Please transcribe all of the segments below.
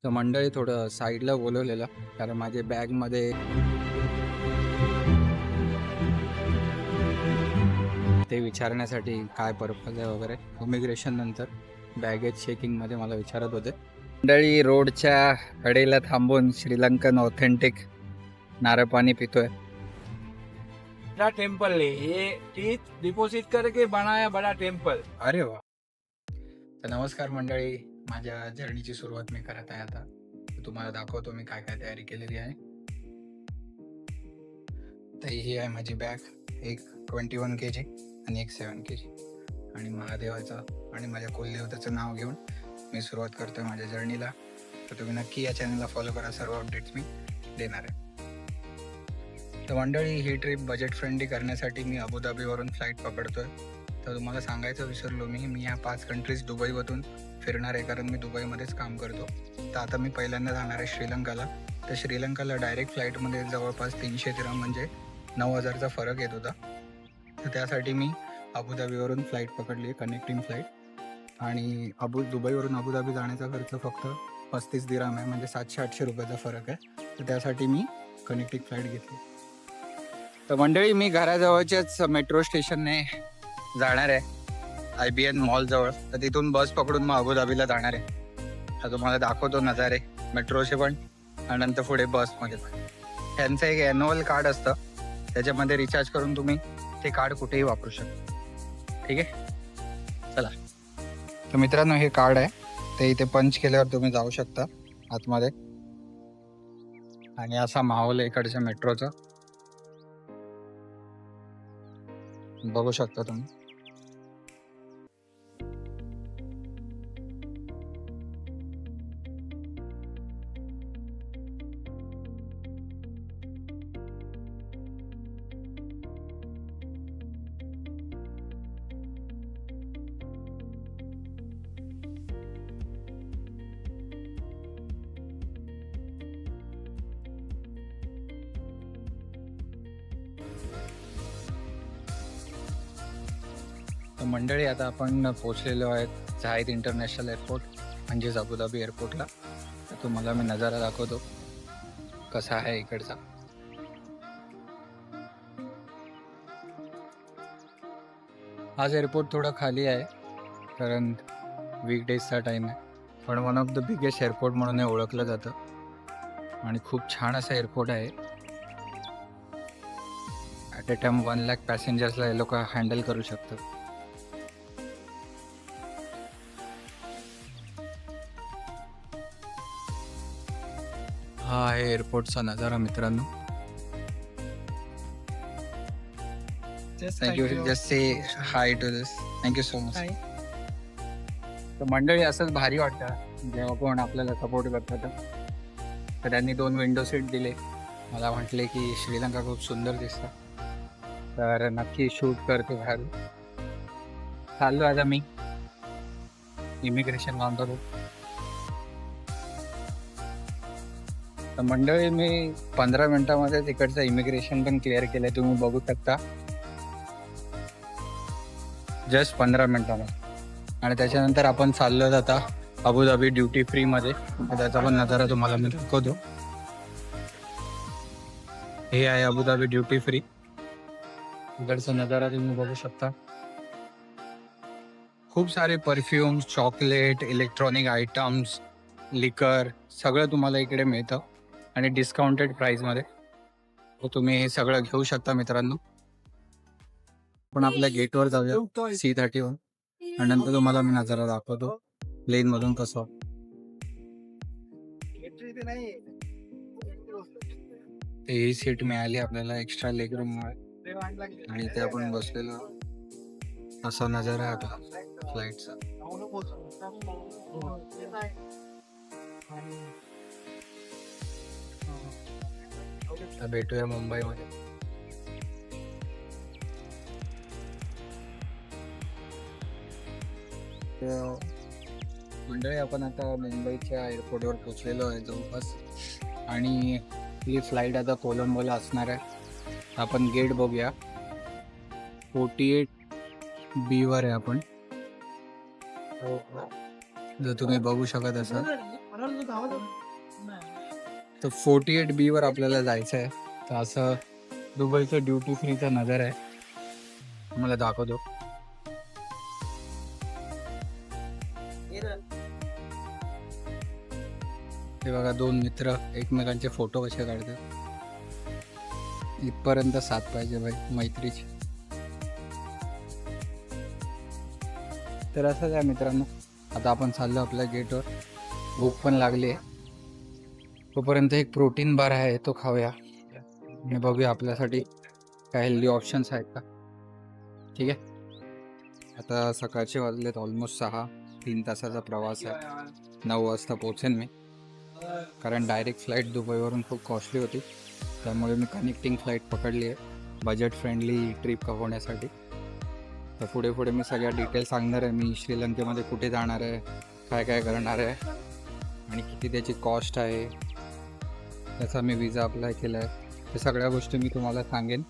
तर मंडळी थोडं साईडला बोलवलेलं, कारण माझ्या बॅगमध्ये ते विचारण्यासाठी काय पर्पज आहे वगैरे. इमिग्रेशन नंतर बॅगेज चेकिंगमध्ये मला विचारत होते. मंडळी रोडच्या कडेला थांबून श्रीलंकन ऑथेंटिक नारळ पाणी पितोय. बड़ा टेम्पल है ये, टीथ डिपॉजिट करके बनाया बड़ा टेम्पल। अरे वा. तर नमस्कार मंडळी, माझ्या जर्नीची सुरुवात मी करत आहे आता. तर तुम्हाला दाखवतो मी काय काय तयारी केलेली आहे. तर ही आहे माझी बॅग, एक 21 kg आणि एक 7 kg. आणि महादेवाचं आणि माझ्या कुलदेवताचं नाव घेऊन मी सुरुवात करतोय माझ्या जर्नीला. तर तुम्ही नक्की या चॅनलला फॉलो करा, सर्व अपडेट्स मी देणार आहे. तर मंडळी ही ट्रिप बजेट फ्रेंडली करण्यासाठी मी अबुधाबीवरून फ्लाईट पकडतोय. तर तुम्हाला सांगायचं विसरलो मी या 5 कंट्रीज दुबईमधून फिरणार आहे, कारण मी दुबईमध्येच काम करतो. तर आता मी पहिल्यांदा जाणार आहे श्रीलंकाला. तर श्रीलंकाला डायरेक्ट फ्लाईटमध्ये जवळपास 300 दिरहम म्हणजे 9,000चा फरक येत होता. तर त्यासाठी मी अबुधाबीवरून फ्लाईट पकडली आहे, कनेक्टिंग फ्लाईट. आणि दुबईवरून अबुधाबी जाण्याचा खर्च फक्त 35 दिरहम आहे, म्हणजे 700-800 रुपयाचा फरक आहे. तर त्यासाठी मी कनेक्टिंग फ्लाईट घेतली. तर मंडळी मी घराजवळच्याच मेट्रो स्टेशनने जाणार आहे, IBN मॉलजवळ. तर तिथून बस पकडून मग अबुधाबीला जाणार आहे. तर तुम्हाला दाखवतो नजारे मेट्रोचे पण, आणि नंतर पुढे बसमध्ये पण. त्यांचं एक ॲन्युअल कार्ड असतं, त्याच्यामध्ये रिचार्ज करून तुम्ही ते कार्ड कुठेही वापरू शकता. ठीक आहे, चला. तर मित्रांनो हे कार्ड आहे, ते इथे पंच केल्यावर तुम्ही जाऊ शकता आतमध्ये. आणि असा माहोल आहे इकडच्या मेट्रोचा, बघू शकता तुम्ही. तर मंडळी आता आपण पोचलेलो आहेत झायद इंटरनॅशनल एअरपोर्ट, म्हणजेच अबुधाबी एअरपोर्टला. तर तुम्हाला मी नजारा दाखवतो कसा आहे इकडचा. आज एअरपोर्ट थोडा खाली आहे, कारण वीकडेजचा टाईम आहे. पण one of the biggest airport म्हणून हे ओळखलं जातं, आणि खूप छान असं एअरपोर्ट आहे. ॲट अ टाइम 1 लाख पॅसेंजर्सला हे लोक हँडल करू शकतात. हा आहे एअरपोर्टचा नजारा मित्रांनो. Thank you, just say hi to this. Thank you so much. तर मंडळी असंच भारी वाटतं जेव्हा कोण आपल्याला सपोर्ट करतात. तर त्यांनी 2 विंडो सीट दिले. मला म्हटले की श्रीलंका खूप सुंदर दिसतं, तर नक्की शूट करते बाहेर. चाललो आता मी इमिग्रेशन काउंटर. तर मंडळी मी 15 मिनिटामध्ये तिकडचं इमिग्रेशन पण क्लिअर केलंय, तुम्ही बघू शकता. जस्ट 15 मिनिटामध्ये. आणि त्याच्यानंतर आपण चाललो आता अबुधाबी ड्युटी फ्री मध्ये. त्याचा पण नजारा तुम्हाला मी दाखवतो. हे आहे अबुधाबी ड्युटी फ्री. इकडचा नजारा तुम्ही बघू शकता. खूप सारे परफ्यूम्स, चॉकलेट, इलेक्ट्रॉनिक आयटम्स, लिकर सगळं तुम्हाला इकडे मिळतं, आणि डिस्काउंटेड प्राईसमध्ये. तर तुम्ही हे सगळं घेऊ शकता मित्रांनो. आपण आपल्या गेटवर जाऊया C31, आणि नंतर तुम्हाला मी नजारा दाखवतो प्लेन मधून कसं. ही सीट मिळाली आपल्याला एक्स्ट्रा लेग रूम मुळे, आणि इथे आपण बसलेलो. असा नजारा आहे आपला फ्लाईटचा. भेटूया मुंबईमध्ये. मंडळी आपण आता मुंबईच्या एअरपोर्टवर पोचलेलो आहे जवळपास, आणि ही फ्लाईट आता कोलंबोला असणार आहे. आपण गेट बघूया, 48B वर आहे आपण. जर तुम्ही बघू शकत असाल तर 48B वर आपल्याला जायचं आहे. तर असं दुबईचं ड्युटी फ्रीचा नजर आहे, मला दाखवतो. हे बघा, दोन मित्र एकमेकांचे फोटो कसे काढतात. इथपर्यंत साथ पाहिजे भाई मैत्रीची. तर असंच आहे मित्रांनो, आता आपण चाललो आपल्या गेटवर. भूक पण लागली आहे. तोपर्यंत एक प्रोटीन बार आहे तो खाऊया आणि बघूया आपल्यासाठी काय हेल्दी ऑप्शन्स आहेत का. ठीक आहे. आता सकाळचे वाजलेत ऑलमोस्ट 6. 3 तासाचा प्रवास आहे. 9 वाजता पोहोचेन मी, कारण डायरेक्ट फ्लाईट दुबईवरून खूप कॉस्टली होती. त्यामुळे मी कनेक्टिंग फ्लाईट पकडली आहे बजेट फ्रेंडली ट्रिप होण्यासाठी. तर पुढे पुढे मी सगळ्या डिटेल्स सांगणार आहे. मी श्रीलंकेमध्ये कुठे जाणार आहे, काय काय करणार आहे आणि किती त्याची कॉस्ट आहे, त्याचा मी विजा अप्लाय केला आहे, हे सगळ्या गोष्टी मी तुम्हाला सांगेन.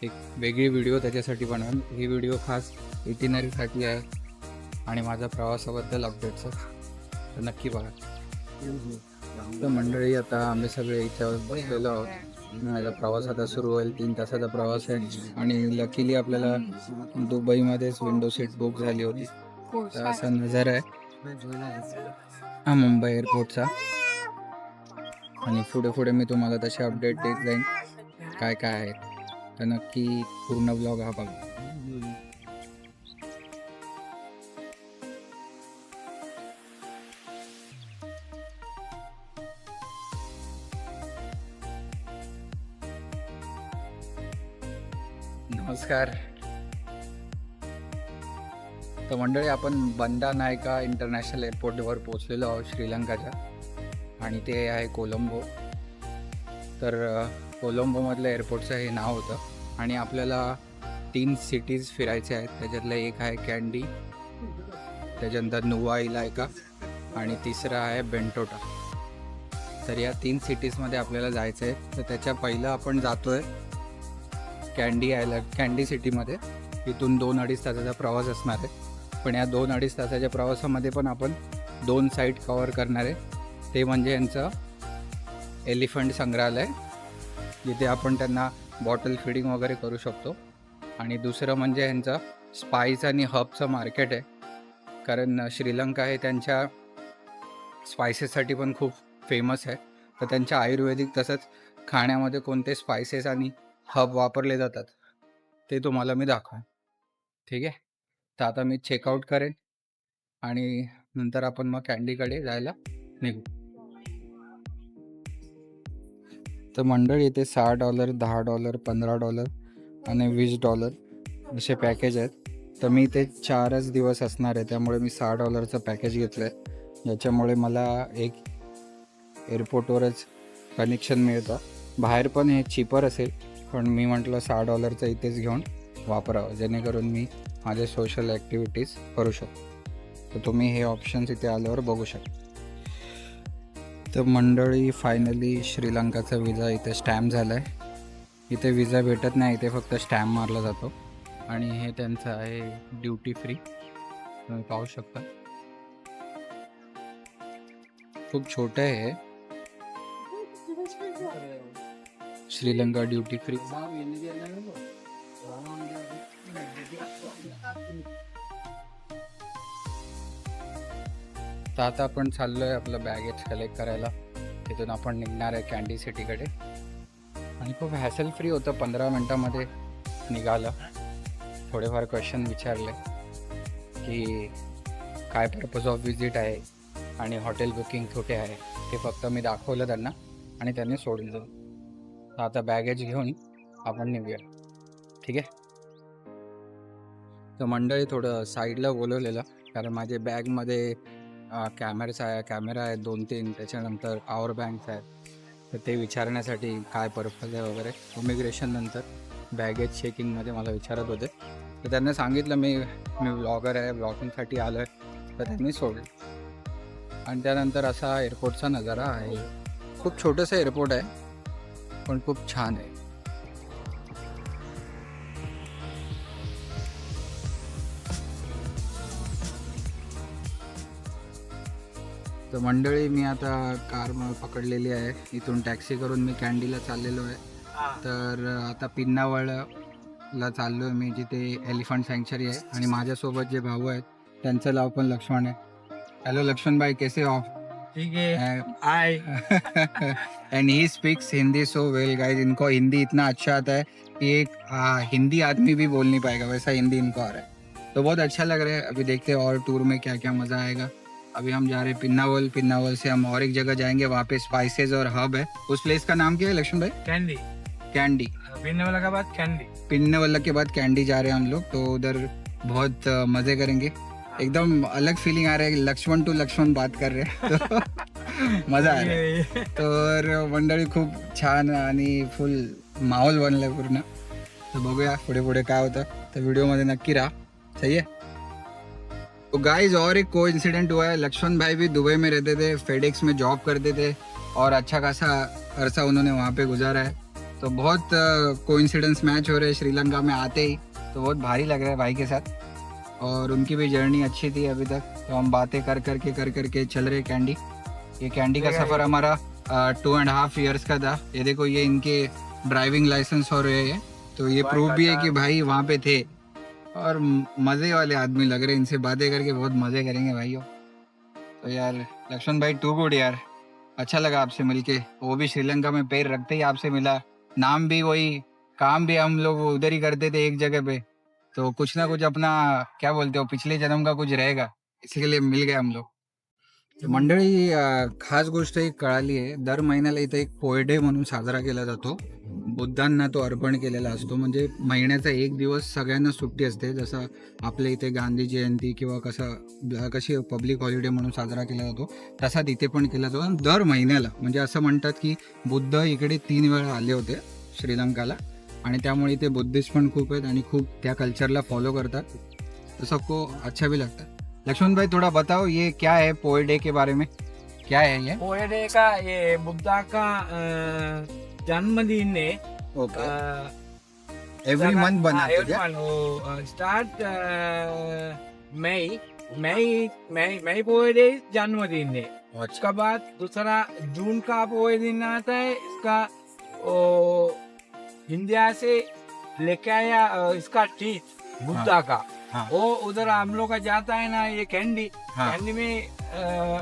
एक वेगळी व्हिडिओ त्याच्यासाठी बनवेन. ही व्हिडिओ खास इटिनरीसाठी आहे आणि माझ्या प्रवासाबद्दल अपडेट्स आहेत, तर नक्की बघा. तर मंडळी, आता आम्ही सगळे इथे बसलेलो आहोत. माझा प्रवास आता सुरू होईल. 3 तासाचा प्रवास आहे आणि लकीली आपल्याला दुबईमध्येच विंडो सीट बुक झाली होती. तर असा नजारा आहे हा मुंबई एअरपोर्टचा. आणि पुढे पुढे मी तुम्हाला तसे अपडेट देत जाईन काय काय आहे. तर नक्की पूर्ण ब्लॉग हा बघा. नमस्कार. तर मंडळी, आपण बंदा नायका इंटरनॅशनल एअरपोर्टवर पोहोचलेलो आहोत श्रीलंकाच्या, आणि ते आहे कोलंबो. तर कोलंबोमधलं एअरपोर्टचं हे नाव होतं आणि आपल्याला 3 सिटीज फिरायचे आहेत. त्याच्यातलं एक आहे कँडी, त्याच्यानंतर नुवा इलाका आणि तिसरा आहे बेंटोटा. तर या 3 सिटीजमध्ये आपल्याला जायचं आहे. तर त्याच्या पहिलं आपण जातो आहे कँडी सिटीमध्ये. इथून 2-2.5 तासाचा प्रवास असणार आहे. पण या 2-2.5 तासाच्या प्रवासामध्ये पण आपण 2 साईट कवर करणार आहे. ते म्हणजे यांचं एलिफंट संग्रहालय, जिथे आपण त्यांना बॉटल फिडिंग वगैरे करू शकतो. आणि दुसरं म्हणजे यांचं स्पाइस आणि हर्बचं मार्केट आहे, कारण श्रीलंका हे त्यांच्या स्पायसेससाठी पण खूप फेमस आहे. तर त्यांच्या आयुर्वेदिक तसंच खाण्यामध्ये कोणते स्पायसेस आणि हब वापरले जातात ते तुम्हाला मी दाखवेन. ठीक आहे. तर आता मी चेकआउट करेन आणि नंतर आपण मग कँडीकडे जायला निघू. तर मंडळी, इथे $6, $10, $15 आणि $20 असे पॅकेज आहेत. तर मी इथे 4च दिवस असणार आहे, त्यामुळे मी $6चं पॅकेज घेतलं आहे. याच्यामुळे मला एक एअरपोर्टवरच कनेक्शन मिळतं. बाहेर पण हे चिपर असेल, पण मी म्हटलं $6चं इथेच घेऊन वापरावं, जेणेकरून मी माझे सोशल ॲक्टिव्हिटीज करू शकतो. तर तुम्ही हे ऑप्शन्स इथे आल्यावर बघू शकता. तर मंडळी, फायनली श्रीलंकाचा विजा इथे स्टॅम्प झाला आहे. इथे विजा भेटत नाही, इथे फक्त स्टॅम्प मारला जातो. आणि हे त्यांचं आहे ड्युटी फ्री, तुम्ही पाहू शकता. खूप छोटं आहे हे श्रीलंका ड्युटी फ्री. तर आता आपण चाललो आहे आपलं बॅगेज कलेक्ट करायला. तिथून आपण निघणार आहे कँडी सिटीकडे. आणि खूप हॅसल फ्री होतं, 15 मिनटामध्ये निघालं. थोडेफार क्वेश्चन विचारले की काय पर्पज ऑफ विजिट आहे आणि हॉटेल बुकिंग कुठे आहे, ते फक्त मी दाखवलं त्यांना आणि त्यांनी सोडून दिलं. तर आता बॅगेज घेऊन आपण निघूया. ठीक आहे. तर मंडळी, थोडं साईडला बोलवलेलं, कारण माझे बॅगमध्ये कॅमेरा आहे 2-3, त्याच्यानंतर पॉवर बँक्स आहेत. तर ते विचारण्यासाठी काय पर्पज आहे वगैरे इमिग्रेशन नंतर बॅगेज चेकिंगमध्ये मला विचारत होते. तर त्यांना सांगितलं मी ब्लॉगर आहे, ब्लॉगिंगसाठी आलो आहे, तर त्यांनी सोडलं. आणि त्यानंतर असा एअरपोर्टचा नजारा आहे. खूप छोटंसं एअरपोर्ट आहे, पण खूप छान आहे. तर मंडळी मी आता कार पकडलेली आहे. इथून टॅक्सी करून मी कॅन्डीला चाललेलो आहे. तर आता पिन्नावळला चाललो आहे मी, जिथे एलिफंट सँक्चुरी आहे. आणि माझ्यासोबत जे भाऊ आहेत त्यांचं नाव पण लक्ष्मण आहे. हॅलो लक्ष्मण भाई, कैसे हो आप? ठीक है hi. And he speaks Hindi so well guys. इनको हिंदी इतना अच्छा आता है कि एक हिंदी आदमी भी बोल नहीं पाएगा वैसा हिंदी इनको आ रहा है. तो बहुत अच्छा लग रहा है. अभी देखते हैं और टूर में क्या क्या मज़ा आएगा. अभी हम जा रहे हैं पिन्नावल. पिन्नावल से हम और एक जगह जाएंगे, वहाँ पे स्पाइसेस और हब है. उस प्लेस का नाम क्या है लक्ष्मण भाई? कैंडी. कैंडी. पिन्नावला के बाद कैंडी. पिन्नावल के बाद कैंडी जा रहे हैं हम लोग. तो उधर बहुत मज़े करेंगे. एकदम अलग फीलिंग आ रहा है. लक्ष्मण टू लक्ष्मण बात कर रहे हैं. तो मजा आ रहा है. तर मंडळी खूप छान आणि फुल माहोल बनलाय पूर्ण. तर बघूया पुढे पुढे काय होतं. तर व्हिडिओमध्ये नक्की राहा. सही है. तो गाइस और एक को इंसिडेंट हुआ है. लक्ष्मण भाई भी दुबई में रहते थे, फेडेक्स में जॉब करते थे और अच्छा खासा अरसा उन्होंने वहाँ पे गुजारा है. तो बहुत कोइंसिडेंस मैच हो रहे हैं श्रीलंका में आते ही. तो बहुत भारी लग रहा है भाई के साथ. और उनकी भी जर्नी अच्छी थी अभी तक. तो हम बातें कर करके चल रहे कैंडी. ये कैंडी का सफ़र हमारा 2.5 years का था. ये देखो, ये इनके ड्राइविंग लाइसेंस और ये तो ये प्रूफ भी है कि भाई वहाँ पे थे. और मज़े वाले आदमी लग रहे हैं. इनसे बातें करके बहुत मज़े करेंगे भाइयों. तो यार लक्ष्मण भाई टू गुड यार. अच्छा लगा आपसे मिलके. वो भी श्रीलंका में पैर रखते ही आपसे मिला. नाम भी वही, काम भी हम लोग उधर ही करते थे एक जगह पे. तो कुछ ना कुछ अपना क्या बोलते हो पिछले जन्म का कुछ रहेगा, इसके मिल गए हम लोग. मंडळी खास गोष्ट एक कळाली आहे. दर महिन्याला इथे एक पोय डे म्हणून साजरा केला जातो. बुद्धांना तो अर्पण केलेला असतो. म्हणजे महिन्याचा एक दिवस सगळ्यांना सुट्टी असते. जसं आपल्या इथे गांधी जयंती किंवा कशी पब्लिक हॉलिडे म्हणून साजरा केला जातो, तसा तिथे पण केला जातो. दर महिन्याला म्हणजे असं म्हणतात की बुद्ध इकडे 3 वेळा आले होते श्रीलंकाला. आणि त्यामुळे इथे बुद्धिस्ट पण खूप आहेत आणि खूप त्या कल्चरला फॉलो करतात. तो सबको अच्छा भी लगता है. लक्ष्मण भाई थोड़ा बताओ ये क्या है पोय डे के बारे में. क्या है ये? पोए डे का ये बुद्धा का जन्मदिन है. ओके. एवरी मंथ बनाते क्या? स्टार्ट मई पोए डे जन्मदिन है. उसका बाद दूसरा जून का पोए दिन आता है. इसका इंडिया से लेके आया इसका टीथ बुद्धा का. हाँ. वो उधर हम लोग का जाता है ना ये कैंडी. हाँ. कैंडी में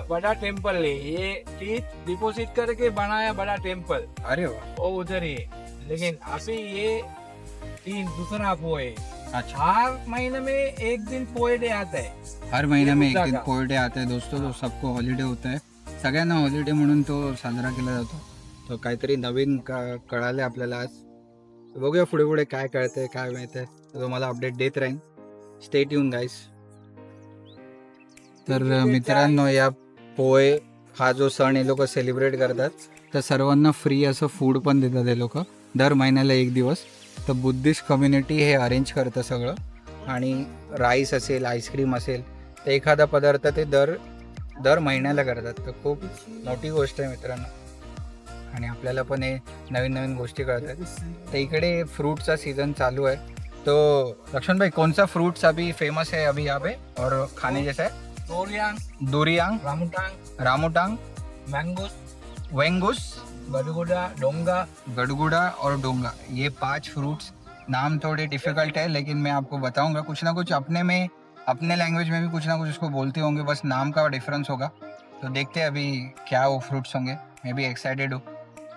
बड़ा टेम्पल है. ये टीथ डिपोजिट करके बनाया बड़ा टेम्पल. अरे वाह. वो उधर ही है. लेकिन अभी ये दूसरा पोए. अच्छा. हर महीने में एक दिन पोए डे आता है. हर महीने में एक बुद्धा दिन का. पोय डे आता है दोस्तों. तो सबको हॉलिडे होता है. सगळ्यांना हॉलिडे म्हणून तो साजरा केला जातो. तो काहीतरी नवीन कळाले आपल्याला आज. तर बघूया पुढे पुढे काय कळतंय काय माहिती आहे. तर तुम्हाला अपडेट देत राहीन. स्टे ट्यून गाईस. तर मित्रांनो, या पोय हा जो सण हे लोक सेलिब्रेट करतात, तर सर्वांना फ्री असं फूड पण देतात हे लोक दर महिन्याला एक दिवस. तर बुद्धिस्ट कम्युनिटी हे अरेंज करतं सगळं. आणि राईस असेल, आईस्क्रीम असेल, तर एखादा पदार्थ ते दर महिन्याला करतात. तर खूप मोठी गोष्ट आहे मित्रांनो. आणि आपल्याला पण हे नवीन नवीन गोष्टी कळतात. तर इकडे फ्रूटचा सीझन चालू आहे. तो लक्ष्मण भाई कौन सा फ्रूट्स अभी फेमस है अभी यहाँ पे और खाने जैसा है? दुरियांग, रामुटांग, मैंगोस, वेंगुस, गडगुड़ा और डोंगा. ये 5 फ्रूट्स. नाम थोड़े डिफिकल्ट है लेकिन मैं आपको बताऊंगा. कुछ ना कुछ अपने लैंग्वेज में भी कुछ ना कुछ उसको बोलते होंगे, बस नाम का डिफरेंस होगा. तो देखते हैं अभी क्या वो फ्रूट्स होंगे. मैं भी एक्साइटेड हूँ.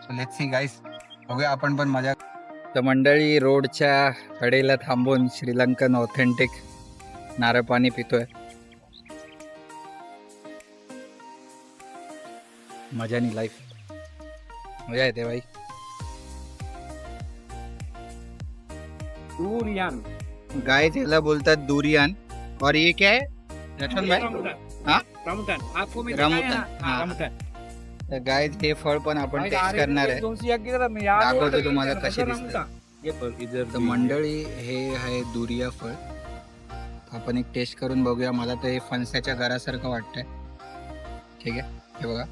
So let's see guys. बघूया आपण पण मजा. तर मंडळी रोडच्या कडेला थांबून श्रीलंकन ऑथेंटिक नारळ पाणी पितोय. मजानी लाईफ. मजा येते भाई. डूरियन. गाइस याला बोलतात दुरियान. और ये क्या है लक्ष्मण भाई? हाँ? रामुटन. आपको भी रामुटन. दिखाया ना? हाँ. रामुटन. तर गाइस हे फळ पण आपण टेस्ट करणार आहे. दाखवतो तुम्हाला कशी दिसते. तर मंडळी हे आहे दुरिया फळ. आपण एक टेस्ट करून बघूया. मला तर हे फणसाच्या घरासारखं वाटतंय. ठीक आहे, हे बघा.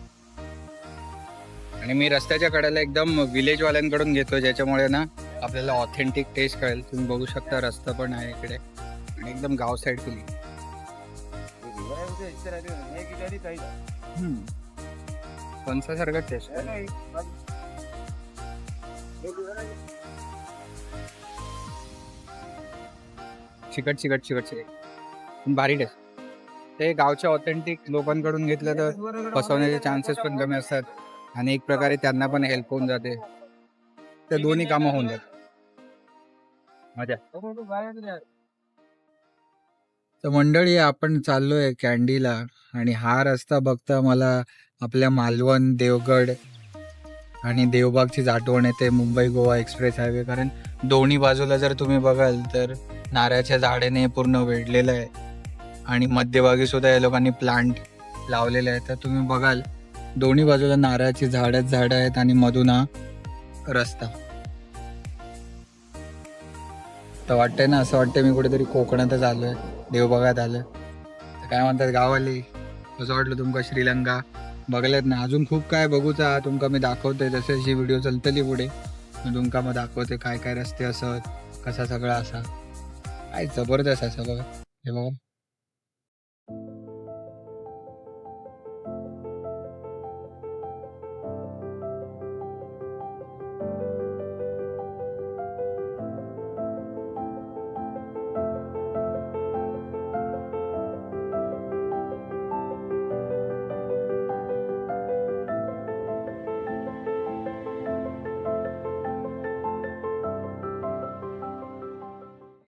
आणि मी रस्त्याच्या कडेला एकदम विलेजवाल्यांकडून घेतो, ज्याच्यामुळे ना आपल्याला ऑथेंटिक टेस्ट कळेल. तुम्ही बघू शकता रस्ता पण आहे इकडे आणि एकदम गाव साईड फील. फणसासारखा टेस्ट चिकट चिकट चिकट चिकट भारी टेस्ट. ते गावच्या ऑथेंटिक लोकांकडून घेतलं तर फसवण्याचे चान्सेस पण कमी असतात आणि एक प्रकारे त्यांना पण हेल्प होऊन जाते. ते दोन्ही कामं होऊन जातात. मजा. तर मंडळी आपण चाललोय कॅन्डीला आणि हा रस्ता बघता मला आपल्या मालवण देवगड आणि देवबागचीच आठवण येते, मुंबई गोवा एक्सप्रेस हायवे. कारण दोन्ही बाजूला जर तुम्ही बघाल तर नारळाच्या झाडाने पूर्ण वेढलेलं आहे आणि मध्यभागी सुद्धा या लोकांनी प्लांट लावलेले आहे. तर तुम्ही बघाल दोन्ही बाजूला नारळाची झाडं आहेत आणि मधून हा रस्ता. तर वाटतंय ना, असं वाटतंय मी कुठेतरी कोकणातच आलोय, देवबागात आलोय. तर काय म्हणतात गावाली, कसं वाटलं तुमका श्रीलंका बघलेत ना? अजून खूप काय बघूचा तुमका मी दाखवतोय. तसेच ही व्हिडिओ चलतली पुढे, मी तुमका मग दाखवते काय काय रस्ते असत, कसा सगळा असा. काय जबरदस्त असं बघा. हे बघा